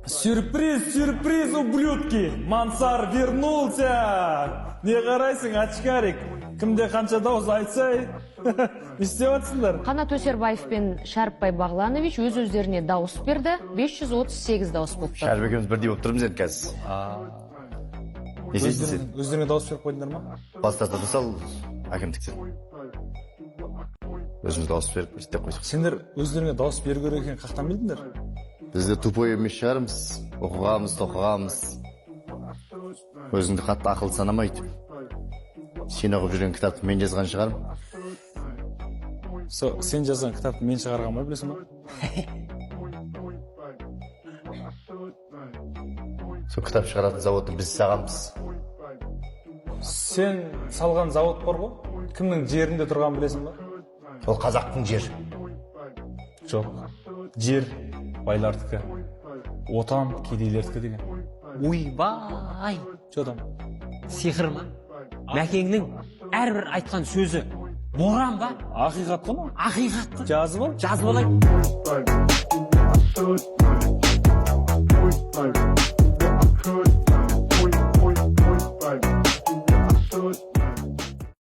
Сюрприз, сюрприз, ублюдки! Мансар вернулся! Не қарайсың, очкарик? Кімде қанша дауыс айтсай? Не істеп жатсыңдар? Қанат Өсербаев пен Шәріпбай Бағланович өз-өздеріне дауыс берді. 538 дауыс болды. Шәріп екеуміз бірдей болып тұрмыз енді қазір. Не істейсің сен? Өздеріңе дауыс беріп қойдыңдар ма? Бас тарта тұрсал, әкімдіктен. Өзіміз дауыс беріп істеп қойсақ. Сендер өздеріңе дауыс беру керек екенін қақтан білдіңдер? Бізде тупой емес шығармыз, оқығамыз. Өзіңді қатты ақыл санамайды. Сен оқып жүрген кітапты мен жазған шығармын. Сен жазған кітапты мен шығарған ма, білесің ба? Сол кітап шығаратын заводты біз сағамыз. Сен салған завод бар ғой? Кімнің жерінде тұрған білесің ба? Ол қазақтың жер. Жоқ, жер байлардікі, отан кедейлердікі деген. Ойбай! Жодан. Сиқыр ма? Мәкеңнің әрбір айтқан сөзі боран ба? Ақиқат қой ма? Ақиқат қой. Жазып ал. Жазып алайын.